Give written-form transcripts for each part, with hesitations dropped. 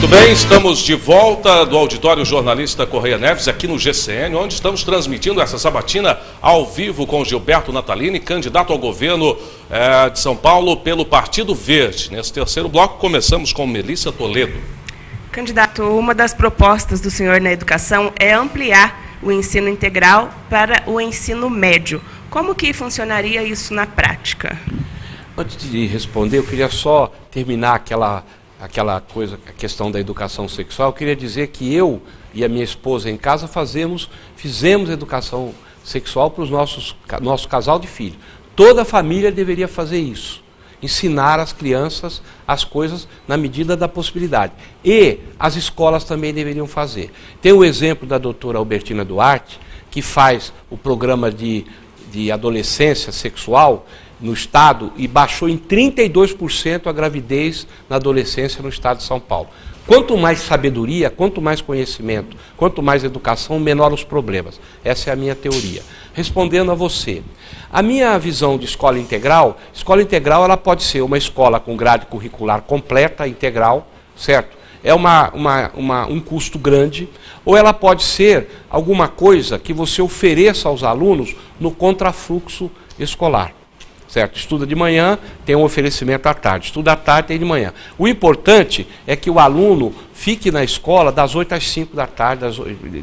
Muito bem, estamos de volta do Auditório Jornalista Correia Neves, aqui no GCN, onde estamos transmitindo essa sabatina ao vivo com Gilberto Natalini, candidato ao governo de São Paulo pelo Partido Verde. Nesse terceiro bloco, começamos com Melissa Toledo. Candidato, uma das propostas do senhor na educação é ampliar o ensino integral para o ensino médio. Como que funcionaria isso na prática? Antes de responder, eu queria só terminar aquela coisa, a questão da educação sexual. Eu queria dizer que eu e a minha esposa em casa fizemos educação sexual para o nosso casal de filhos. Toda a família deveria fazer isso. Ensinar as crianças as coisas na medida da possibilidade. E as escolas também deveriam fazer. Tem o exemplo da doutora Albertina Duarte, que faz o programa de adolescência sexual no estado e baixou em 32% a gravidez na adolescência no estado de São Paulo. Quanto mais sabedoria, quanto mais conhecimento, quanto mais educação, menor os problemas. Essa é a minha teoria. Respondendo a você, a minha visão de escola integral ela pode ser uma escola com grade curricular completa, integral, certo? É um custo grande, ou ela pode ser alguma coisa que você ofereça aos alunos no contrafluxo escolar. Certo? Estuda de manhã, tem um oferecimento à tarde. Estuda à tarde, tem de manhã. O importante é que o aluno fique na escola das 8 às 5 da tarde,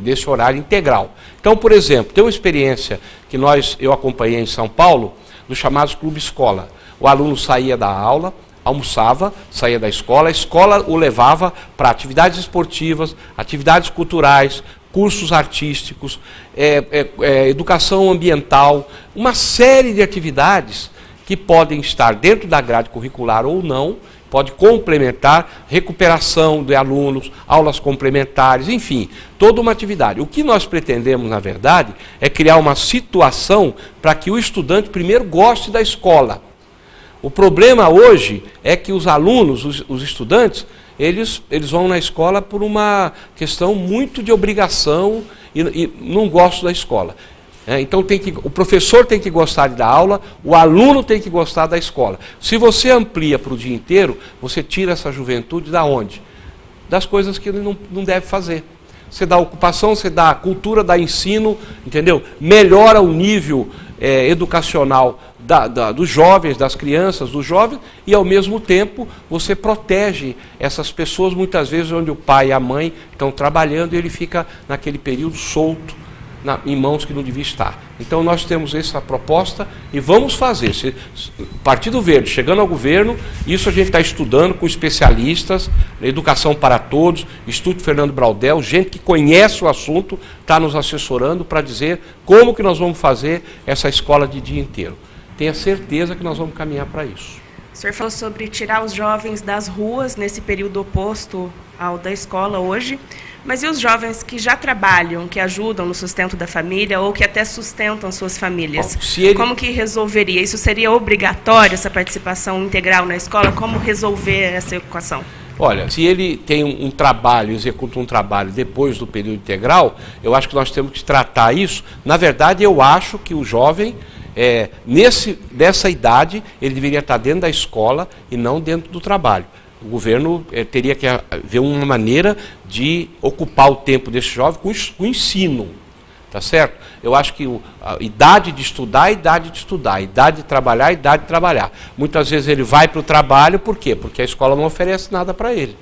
desse horário integral. Então, por exemplo, tem uma experiência que eu acompanhei em São Paulo, dos chamados Clube Escola. O aluno saía da aula, almoçava, saía da escola, a escola o levava para atividades esportivas, atividades culturais, cursos artísticos, educação ambiental, uma série de atividades que podem estar dentro da grade curricular ou não, pode complementar, recuperação de alunos, aulas complementares, enfim, toda uma atividade. O que nós pretendemos, na verdade, é criar uma situação para que o estudante primeiro goste da escola. O problema hoje é que os alunos, os estudantes, eles vão na escola por uma questão muito de obrigação e não gostam da escola. Então o professor tem que gostar da aula, o aluno tem que gostar da escola. Se você amplia para o dia inteiro, você tira essa juventude da onde? Das coisas que ele não deve fazer. Você dá ocupação, você dá cultura, dá ensino, entendeu? Melhora o nível educacional dos jovens, das crianças, dos jovens, e ao mesmo tempo você protege essas pessoas, muitas vezes onde o pai e a mãe estão trabalhando e ele fica naquele período solto, em mãos que não devia estar. Então nós temos essa proposta e vamos fazer. Partido Verde, chegando ao governo, isso a gente está estudando com especialistas, Educação para Todos, Instituto Fernando Braudel, gente que conhece o assunto, está nos assessorando para dizer como que nós vamos fazer essa escola de dia inteiro. Tenha certeza que nós vamos caminhar para isso. O senhor falou sobre tirar os jovens das ruas nesse período oposto ao da escola hoje, mas e os jovens que já trabalham, que ajudam no sustento da família ou que até sustentam suas famílias? Bom, como que resolveria? Isso seria obrigatório, essa participação integral na escola? Como resolver essa equação? Olha, se ele tem um trabalho, executa um trabalho depois do período integral, eu acho que nós temos que tratar isso. Na verdade, eu acho que o jovem, nessa idade, ele deveria estar dentro da escola e não dentro do trabalho. O governo teria que ver uma maneira de ocupar o tempo desse jovem com o ensino, tá certo? Eu acho que a idade de estudar é a idade de estudar, a idade de trabalhar é a idade de trabalhar. Muitas vezes ele vai para o trabalho, por quê? Porque a escola não oferece nada para ele.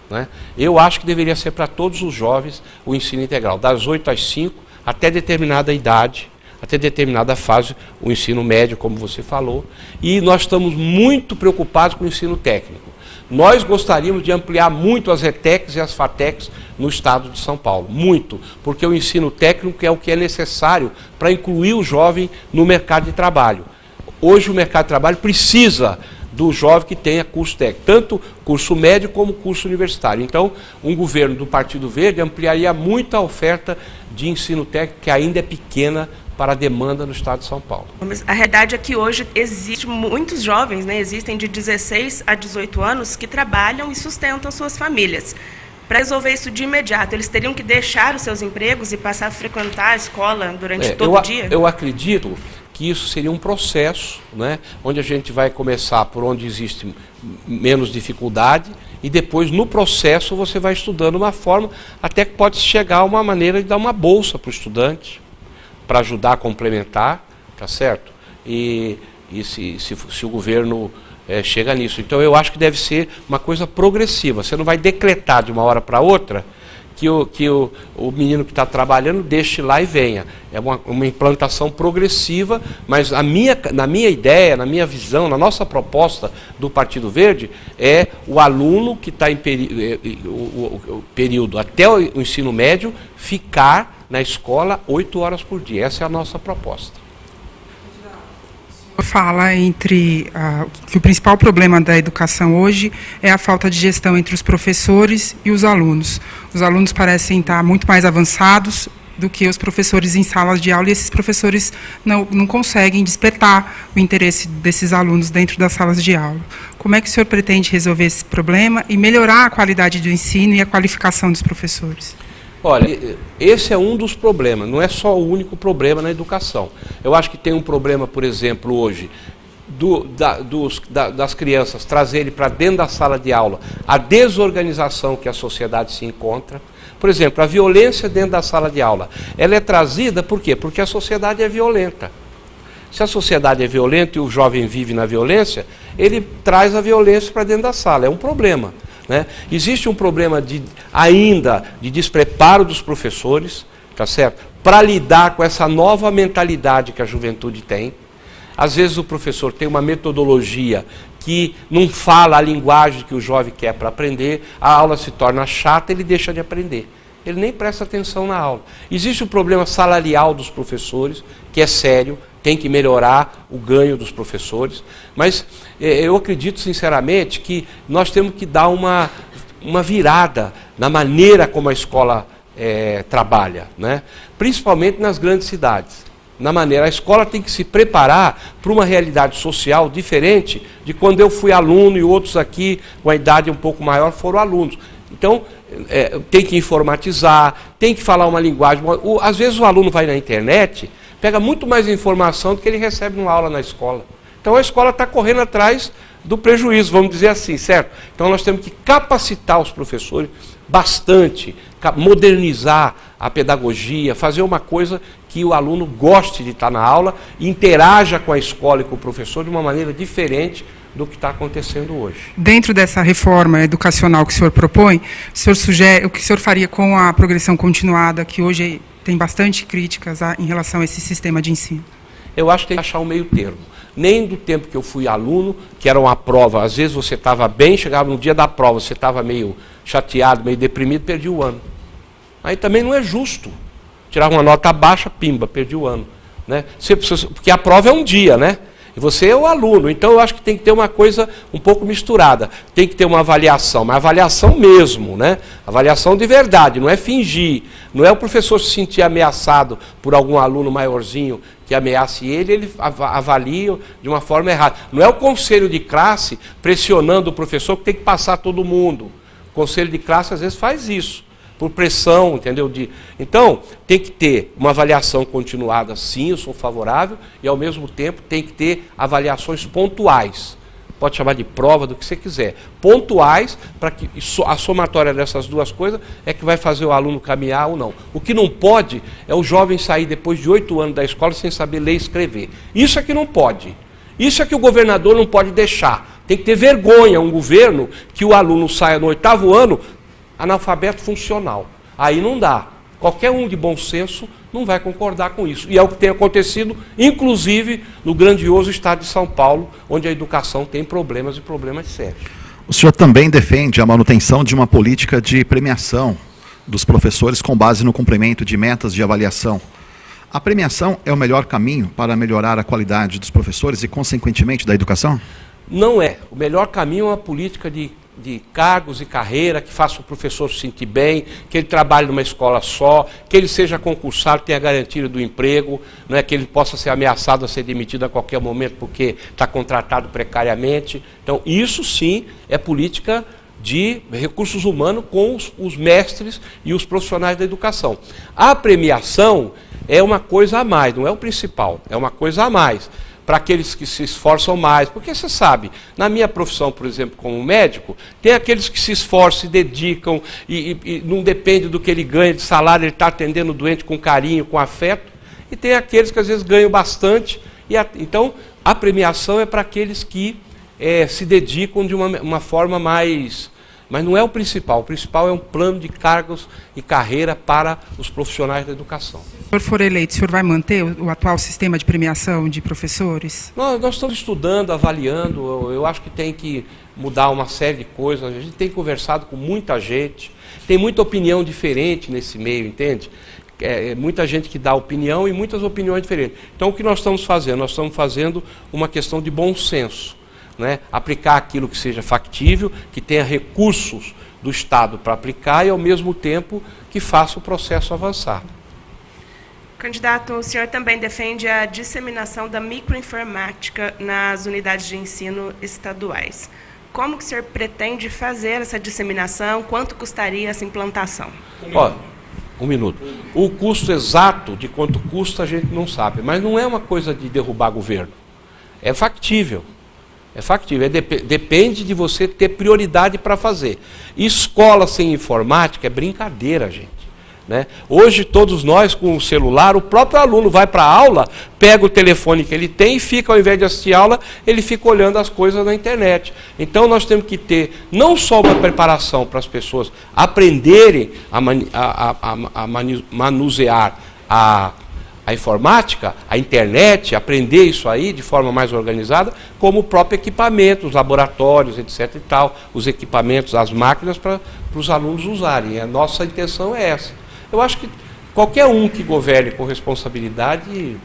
Né? Eu acho que deveria ser para todos os jovens o ensino integral, das 8 às 5, até determinada idade, até determinada fase, o ensino médio, como você falou, e nós estamos muito preocupados com o ensino técnico. Nós gostaríamos de ampliar muito as ETECs e as FATECs no estado de São Paulo, muito, porque o ensino técnico é o que é necessário para incluir o jovem no mercado de trabalho. Hoje o mercado de trabalho precisa do jovem que tenha curso técnico, tanto curso médio como curso universitário. Então, um governo do Partido Verde ampliaria muito a oferta de ensino técnico, que ainda é pequena para a demanda no estado de São Paulo. Mas a realidade é que hoje existem muitos jovens, existem de 16 a 18 anos, que trabalham e sustentam suas famílias. Para resolver isso de imediato, eles teriam que deixar os seus empregos e passar a frequentar a escola durante todo o dia? Eu acredito que isso seria um processo, onde a gente vai começar por onde existe menos dificuldade e depois no processo você vai estudando uma forma, até que pode chegar a uma maneira de dar uma bolsa para o estudante, para ajudar a complementar, tá certo? E se o governo chega nisso. Então eu acho que deve ser uma coisa progressiva, você não vai decretar de uma hora para outra que o menino que está trabalhando deixe lá e venha. É uma implantação progressiva, mas na minha ideia, na minha visão, na nossa proposta do Partido Verde, é o aluno que está em período até o ensino médio ficar na escola 8 horas por dia. Essa é a nossa proposta. Fala que o principal problema da educação hoje é a falta de gestão entre os professores e os alunos. Os alunos parecem estar muito mais avançados do que os professores em salas de aula, e esses professores não conseguem despertar o interesse desses alunos dentro das salas de aula. Como é que o senhor pretende resolver esse problema e melhorar a qualidade do ensino e a qualificação dos professores? Olha, esse é um dos problemas, não é só o único problema na educação. Eu acho que tem um problema, por exemplo, hoje, das crianças trazerem para dentro da sala de aula a desorganização que a sociedade se encontra. Por exemplo, a violência dentro da sala de aula, ela é trazida por quê? Porque a sociedade é violenta. Se a sociedade é violenta e o jovem vive na violência, ele traz a violência para dentro da sala, é um problema. Né? Existe um problema ainda de despreparo dos professores, tá certo? Para lidar com essa nova mentalidade que a juventude tem. Às vezes o professor tem uma metodologia que não fala a linguagem que o jovem quer para aprender, a aula se torna chata, ele deixa de aprender. Ele nem presta atenção na aula. Existe o problema salarial dos professores, que é sério, tem que melhorar o ganho dos professores, mas eu acredito sinceramente que nós temos que dar uma virada na maneira como a escola trabalha, né? Principalmente nas grandes cidades. Na maneira, a escola tem que se preparar para uma realidade social diferente de quando eu fui aluno e outros aqui com a idade um pouco maior foram alunos. Então, tem que informatizar, tem que falar uma linguagem. Às vezes o aluno vai na internet, pega muito mais informação do que ele recebe numa aula na escola. Então a escola está correndo atrás do prejuízo, vamos dizer assim, certo? Então nós temos que capacitar os professores bastante, modernizar a pedagogia, fazer uma coisa que o aluno goste de estar na aula e interaja com a escola e com o professor de uma maneira diferente do que está acontecendo hoje. Dentro dessa reforma educacional que o senhor propõe, o senhor sugere o que o senhor faria com a progressão continuada, que hoje tem bastante críticas em relação a esse sistema de ensino? Eu acho que tem que achar um meio termo. Nem do tempo que eu fui aluno, que era uma prova, às vezes você estava bem, chegava no dia da prova, você estava meio chateado, meio deprimido, perdi o ano. Aí também não é justo. Tirava uma nota baixa, pimba, perdi o ano. Né? Porque a prova é um dia, né? E você é o aluno, então eu acho que tem que ter uma coisa um pouco misturada. Tem que ter uma avaliação, mas avaliação mesmo, né? Avaliação de verdade, não é fingir. Não é o professor se sentir ameaçado por algum aluno maiorzinho que ameace ele avalia de uma forma errada. Não é o conselho de classe pressionando o professor que tem que passar todo mundo. O conselho de classe às vezes faz isso, por pressão, entendeu? Então, tem que ter uma avaliação continuada, sim, eu sou favorável, e ao mesmo tempo tem que ter avaliações pontuais. Pode chamar de prova, do que você quiser. Pontuais, para que a somatória dessas duas coisas é que vai fazer o aluno caminhar ou não. O que não pode é o jovem sair depois de 8 anos da escola sem saber ler e escrever. Isso é que não pode. Isso é que o governador não pode deixar. Tem que ter vergonha um governo que o aluno saia no 8º ano analfabeto funcional. Aí não dá. Qualquer um de bom senso não vai concordar com isso. E é o que tem acontecido, inclusive, no grandioso estado de São Paulo, onde a educação tem problemas e problemas sérios. O senhor também defende a manutenção de uma política de premiação dos professores com base no cumprimento de metas de avaliação. A premiação é o melhor caminho para melhorar a qualidade dos professores e, consequentemente, da educação? Não é. O melhor caminho é uma política de cargos e carreira, que faça o professor se sentir bem, que ele trabalhe numa escola só, que ele seja concursado, tenha a garantia do emprego, não é que ele possa ser ameaçado a ser demitido a qualquer momento porque está contratado precariamente. Então, isso sim é política de recursos humanos com os mestres e os profissionais da educação. A premiação é uma coisa a mais, não é o principal, é uma coisa a mais, para aqueles que se esforçam mais, porque você sabe, na minha profissão, por exemplo, como médico, tem aqueles que se esforçam, se dedicam e não depende do que ele ganha de salário, ele está atendendo o doente com carinho, com afeto, e tem aqueles que às vezes ganham bastante, então a premiação é para aqueles que se dedicam de uma forma mais... Mas não é o principal é um plano de cargos e carreira para os profissionais da educação. Se o senhor for eleito, o senhor vai manter o atual sistema de premiação de professores? Nós estamos estudando, avaliando, eu acho que tem que mudar uma série de coisas, a gente tem conversado com muita gente, tem muita opinião diferente nesse meio, entende? Muita gente que dá opinião e muitas opiniões diferentes. Então o que nós estamos fazendo? Nós estamos fazendo uma questão de bom senso. Aplicar aquilo que seja factível, que tenha recursos do Estado para aplicar e, ao mesmo tempo, que faça o processo avançar. Candidato, o senhor também defende a disseminação da microinformática nas unidades de ensino estaduais. Como que o senhor pretende fazer essa disseminação? Quanto custaria essa implantação? Um minuto. O custo exato de quanto custa a gente não sabe, mas não é uma coisa de derrubar governo. É factível. É factível, depende de você ter prioridade para fazer. Escola sem informática é brincadeira, gente. Hoje todos nós com o celular, o próprio aluno vai para a aula, pega o telefone que ele tem e fica, ao invés de assistir aula, ele fica olhando as coisas na internet. Então nós temos que ter não só uma preparação para as pessoas aprenderem a manusear a informática, a internet, aprender isso aí de forma mais organizada, como o próprio equipamento, os laboratórios, etc. e tal, os equipamentos, as máquinas para os alunos usarem. A nossa intenção é essa. Eu acho que qualquer um que governe com responsabilidade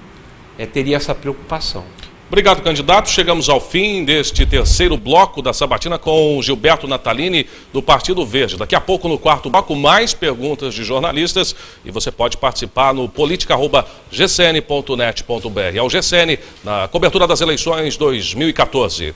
teria essa preocupação. Obrigado, candidato. Chegamos ao fim deste terceiro bloco da sabatina com Gilberto Natalini, do Partido Verde. Daqui a pouco, no quarto bloco, mais perguntas de jornalistas e você pode participar no politica@gcn.net.br. É o GCN na cobertura das eleições 2014.